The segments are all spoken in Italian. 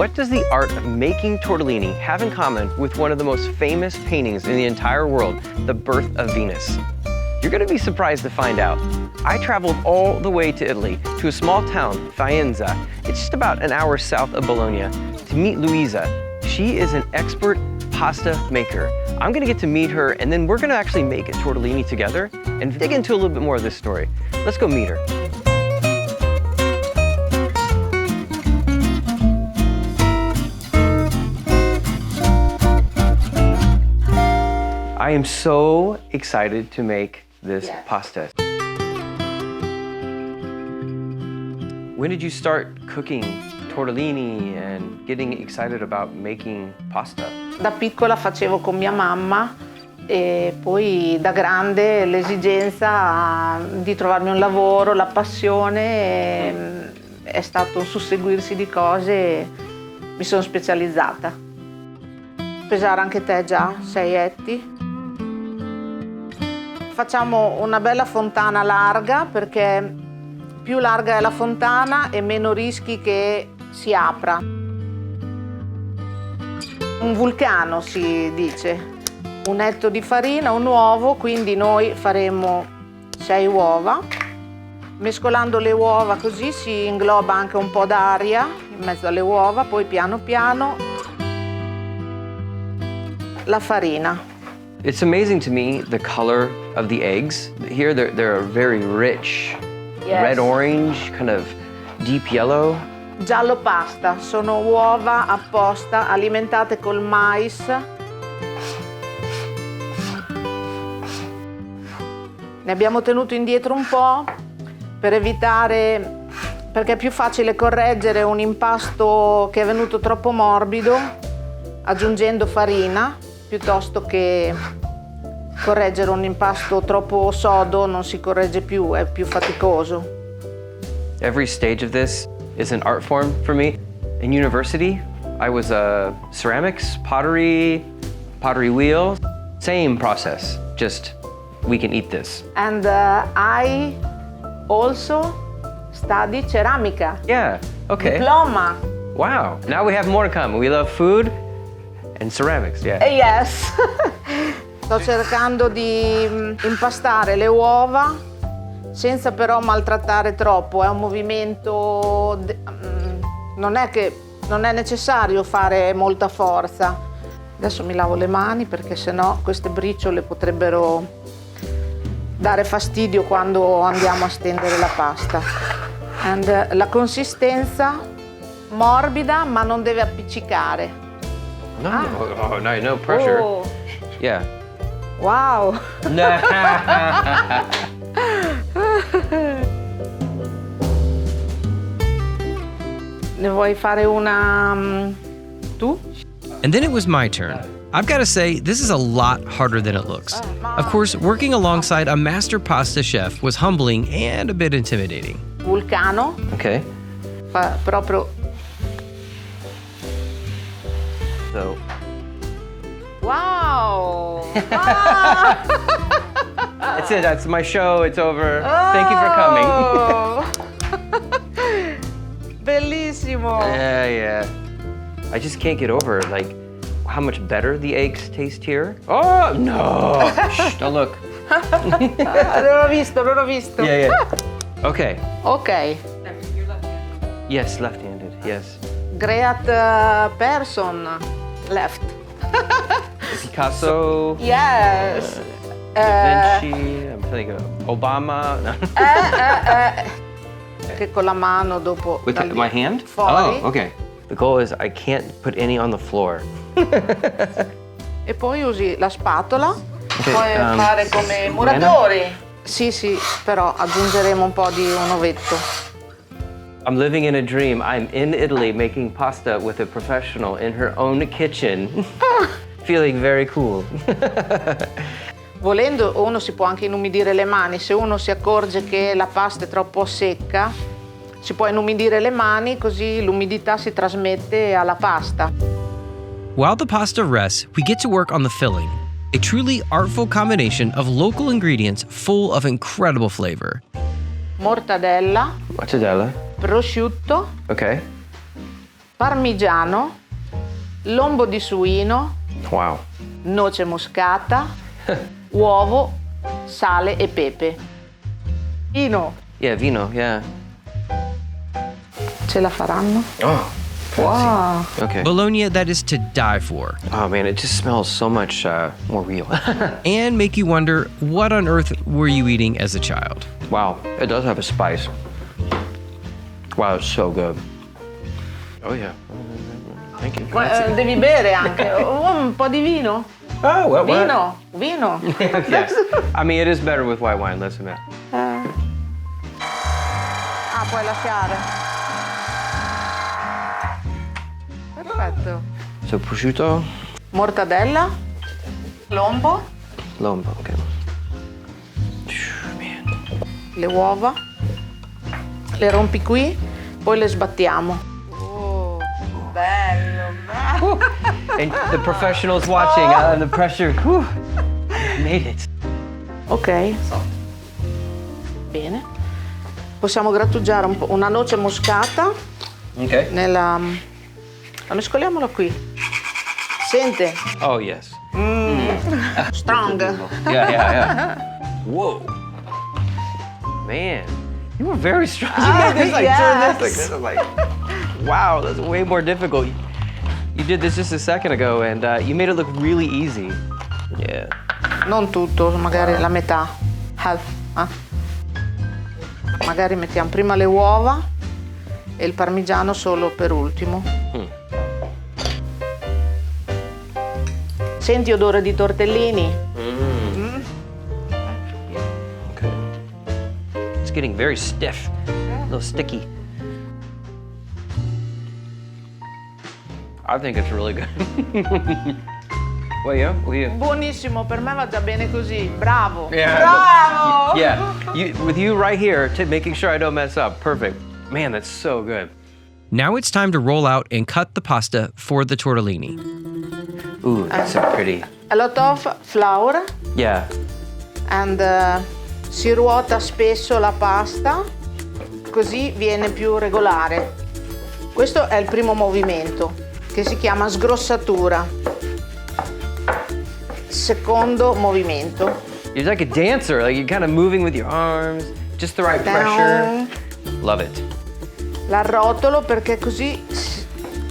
what does the art of making tortellini have in common with one of the most famous paintings in the entire world, The Birth of Venus? You're gonna be surprised to find out. I traveled all the way to Italy, to a small town, Faenza. It's just about an hour south of Bologna, to meet Luisa. She is an expert pasta maker. I'm gonna get to meet her, and then we're gonna actually make a tortellini together and dig into a little bit more of this story. Let's go meet her. I am so excited to make this pasta. When did you start cooking tortellini and getting excited about making pasta? Da piccola facevo con mia mamma e poi da grande l'esigenza di trovarmi un lavoro, la passione, è stato un susseguirsi di cose e mi sono specializzata. Pesare anche te già, 6 etti. Facciamo una bella fontana larga perché più larga è la fontana e meno rischi che si apra. Un vulcano si dice. Un etto di farina, un uovo, quindi noi faremo 6 uova. Mescolando le uova così si ingloba anche un po' d'aria in mezzo alle uova, poi piano piano la farina. It's amazing to me the color of the eggs. Here they're very rich, red-orange, kind of deep yellow. Giallo pasta, sono uova apposta alimentate col mais. Ne abbiamo tenuto indietro un po' per evitare, perché è più facile correggere un impasto che è venuto troppo morbido aggiungendo farina piuttosto che correggere un impasto troppo sodo, non si corregge più, è più faticoso. Every stage of this is an art form for me. In university, I was ceramics, pottery wheel, same process, just we can eat this. And I also study ceramica. Yeah, okay. Diploma. Wow, now we have more to come. We love food and ceramics, yeah. Yes. Sto cercando di impastare le uova senza però maltrattare troppo. È un movimento, non è necessario fare molta forza. Adesso mi lavo le mani perché sennò queste briciole potrebbero dare fastidio quando andiamo a stendere la pasta. And, la consistenza morbida ma non deve appiccicare. No pressure. Oh. Yeah. Wow! Ne vuoi fare una tu? And then it was my turn. I've got to say, this is a lot harder than it looks. Of course, working alongside a master pasta chef was humbling and a bit intimidating. Vulcano. Okay. Fa proprio. So. Wow! That's it, that's my show, it's over. Thank you for coming. Bellissimo! Yeah. I just can't get over, like, how much better the eggs taste here. Oh, no! Shh, don't look. Non ho visto. Yeah. Okay. Ok. Yes, left-handed, yes. Great person left. Picasso. Yes. Da Vinci, I'm thinking of Obama. No. Che con la mano dopo. With my hand? Fuori. Oh, okay. The goal is I can't put any on the floor. E poi usi la spatola. Okay, Puoi fare come muratori. Sì, però aggiungeremo un po' di un ovetto. I'm living in a dream. I'm in Italy making pasta with a professional in her own kitchen. Feeling very cool. Volendo uno si può anche inumidire le mani. Se uno si accorge che la pasta è troppo secca, si può inumidire le mani così l'umidità si trasmette alla pasta. While the pasta rests, we get to work on the filling, a truly artful combination of local ingredients full of incredible flavor. Mortadella, Mortadella. prosciutto, Okay. parmigiano, lombo di suino, Wow. noce moscata, uovo, sale e pepe. Vino, Yeah, vino, yeah. ce la faranno? Oh, Wow. okay. Bologna that is to die for, Oh man, it just smells so much more real. and make you wonder what on earth were you eating as a child? Wow, it does have a spice. Wow, it's so good. Oh yeah. Thank you. Devi bere anche. Un po' di vino? Oh, what? Vino. Yes. I mean, it is better with white wine, let's admit. Puoi lasciare. Perfetto. So prosciutto, Mortadella, lombo, lombo, okay. Man. le uova, le rompi qui, poi le sbattiamo. Oh, bello. And the professionals watching, and the pressure. Whew, I made it. Ok. Bene. Possiamo grattugiare un po' una noce moscata Okay. nella... mescoliamola qui. Sente? Oh yes. Strong. Yeah. Whoa. Man, you were very strong. You made this turn this like this. I'm like, wow, that's way more difficult. You did this just a second ago, and you made it look really easy. Yeah. Non tutto, magari la metà. Half. Magari mettiamo prima le uova e il parmigiano solo per ultimo. Senti odore di tortellini? Okay. It's getting very stiff, a little sticky. I think it's really good. Well, yeah. Buonissimo, per me va già bene così. Bravo. Yeah. Bravo. Yeah. With you right here, making sure I don't mess up. Perfect. Man, that's so good. Now it's time to roll out and cut the pasta for the tortellini. Ooh, that's so pretty. A lot of flour Yeah. and si ruota spesso la pasta, così viene più regolare. Questo è il primo movimento, che si chiama sgrossatura. Secondo movimento. You're like a dancer, like you're kind of moving with your arms, just the right pressure. Love it. L'arrotolo perché così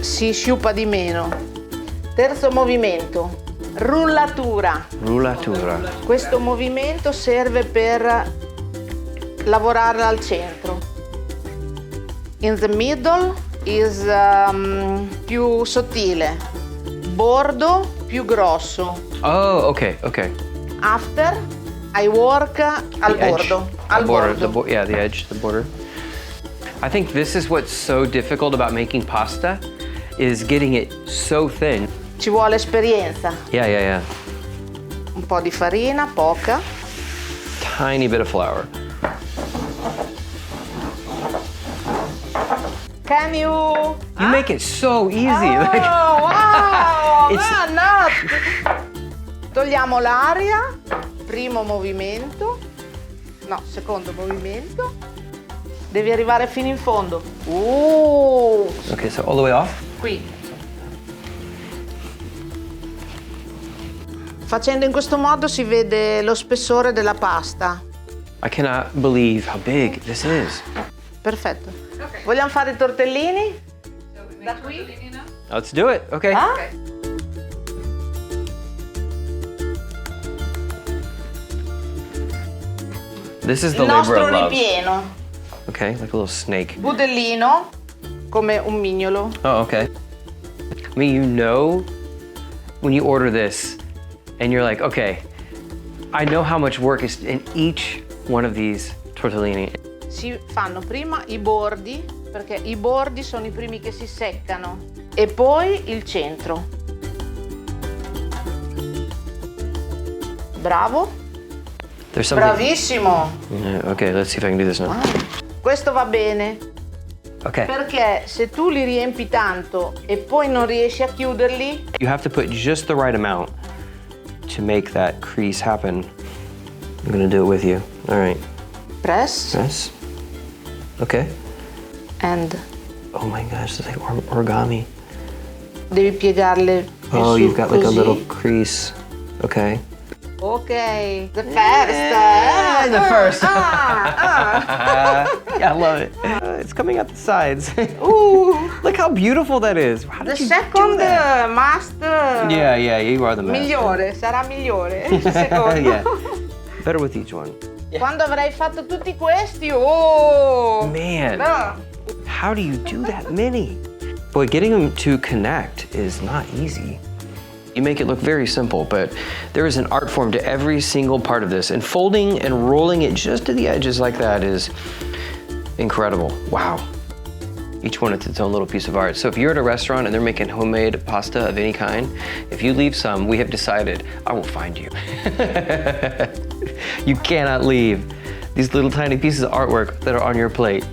si sciupa di meno. Terzo movimento, rullatura. Rullatura. Questo movimento serve per lavorare al centro. In the middle is più sottile, bordo più grosso. Oh, okay. After I work al The edge. bordo. The Al border, bordo. the edge, the border. I think this is what's so difficult about making pasta, is getting it so thin. Ci vuole esperienza. Yeah. Un po' di farina, poca. Tiny bit of flour. Can you? You make it so easy. Like, Oh, wow! It's- No. Togliamo l'aria. Primo movimento. No, secondo movimento. Devi arrivare fino in fondo. okay, so all the way off? Qui. Facendo in questo modo si vede lo spessore della pasta. I cannot believe how big this is. Perfetto. Vogliamo fare i tortellini? Da qui? Let's do it. Okay. This is the Il labor nostro of love. ripieno. Okay, like a little snake. Budellino, come un mignolo. Oh, okay. I mean, you know, when you order this and you're like, okay, I know how much work is in each one of these tortellini. Si fanno prima i bordi, perché i bordi sono i primi che si seccano, e poi il centro. Bravo, There's something. bravissimo. Yeah, okay, let's see if I can do this now. Questo va bene, Okay. perché se tu li riempi tanto e poi non riesci a chiuderli, You have to put just the right amount to make that crease happen. I'm gonna do it with you. All right. press Yes. Okay. and Oh my gosh, it's like origami. Devi piegarle Oh, su you've got like a così. little crease. Okay. Okay, the first. The first. Ah. Yeah, I love it. It's coming out the sides. Ooh, look how beautiful that is. How The did you second do that? must. Yeah, you are the master. Migliore, sarà migliore. Il secondo. Yeah, better with each one. Quando avrai fatto tutti questi, oh! Man, No. how do you do that many? Boy, getting them to connect is not easy. You make it look very simple, but there is an art form to every single part of this, and folding and rolling it just to the edges like that is incredible. Wow. Each one is its own little piece of art. So if you're at a restaurant and they're making homemade pasta of any kind, if you leave some, we have decided, I will find you. You cannot leave these little tiny pieces of artwork that are on your plate.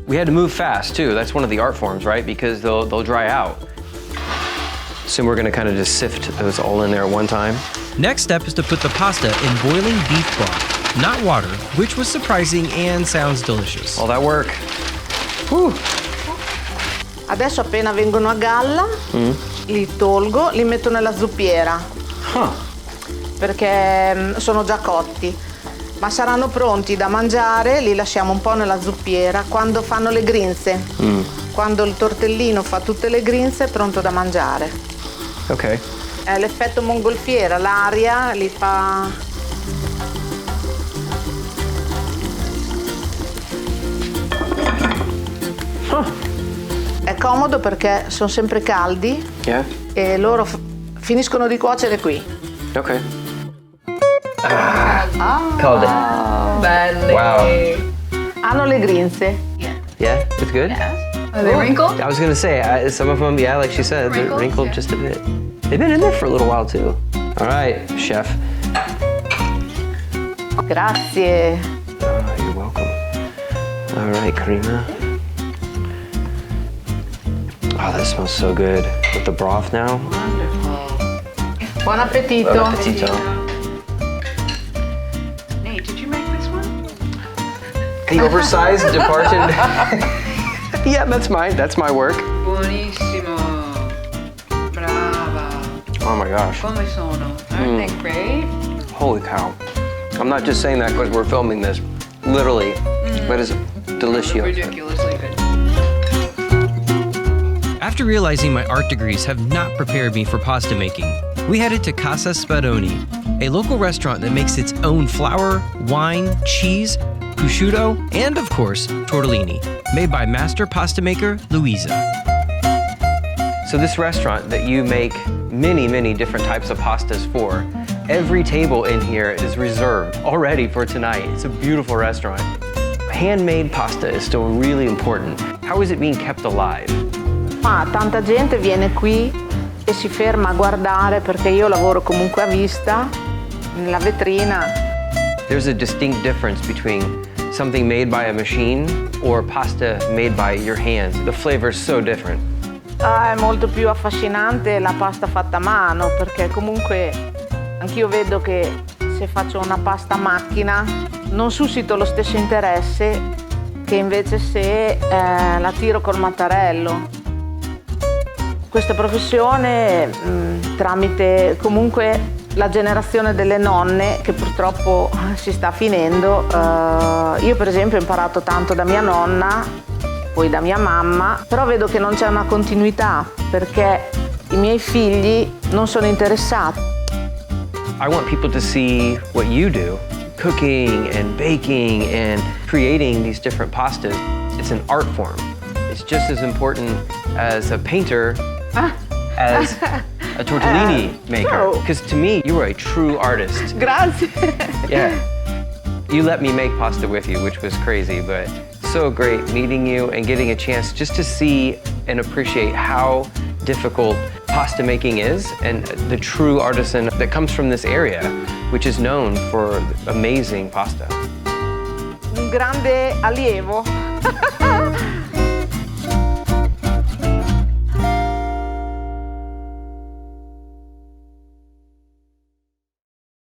We had to move fast too. That's one of the art forms, right? Because they'll dry out. So we're gonna kind of just sift those all in there at one time. Next step is to put the pasta in boiling beef broth, not water, which was surprising and sounds delicious. All that work. Whew. Adesso appena vengono a galla, li tolgo, li metto nella zuppiera. Huh. Perché sono già cotti, ma saranno pronti da mangiare, li lasciamo un po' nella zuppiera quando fanno le grinze. Quando il tortellino fa tutte le grinze è pronto da mangiare. Okay. È l'effetto mongolfiera, l'aria li fa... È comodo perché sono sempre caldi Yeah. e loro finiscono di cuocere qui. Okay. Called it. Belli. Wow. Hanno le grinze. Yeah, it's good. Are they wrinkled? I was gonna say, some of them, yeah, like she said, they're Wrinkles? wrinkled Yeah. just a bit. They've been in there for a little while too. All right, chef. Grazie. You're welcome. All right, Karina. Oh, that smells so good. With the broth now. Buon appetito. Bon appetito. Nate, did you make this one? The oversized departed. Yeah, that's mine. That's my work. Buonissimo. Brava. Oh my gosh. Come sono? Aren't they great? Holy cow. I'm not just saying that because we're filming this. Literally. That is delicious. Ridiculously good. After realizing my art degrees have not prepared me for pasta making, we headed to Casa Spadoni, a local restaurant that makes its own flour, wine, cheese, prosciutto, and of course, tortellini, made by master pasta maker Luisa. So this restaurant that you make many, many different types of pastas for, every table in here is reserved already for tonight. It's a beautiful restaurant. Handmade pasta is still really important. How is it being kept alive? Ma tanta gente viene qui e si ferma a guardare perché io lavoro comunque a vista, nella vetrina. There's a distinct difference between something made by a machine or pasta made by your hands. The flavor is so different. È molto più affascinante la pasta fatta a mano perché comunque anch'io vedo che se faccio una pasta a macchina non suscito lo stesso interesse che invece se la tiro col mattarello. Questa professione tramite comunque la generazione delle nonne che purtroppo si sta finendo. Io per esempio ho imparato tanto da mia nonna, poi da mia mamma, però vedo che non c'è una continuità perché i miei figli non sono interessati. I want people to see what you do, cooking and baking and creating these different pastas. It's an art form. It's just as important as a painter as a tortellini maker. Because to me, you are a true artist. Grazie. Yeah. You let me make pasta with you, which was crazy, but so great meeting you and getting a chance just to see and appreciate how difficult pasta making is and the true artisan that comes from this area, which is known for amazing pasta. Un grande allievo.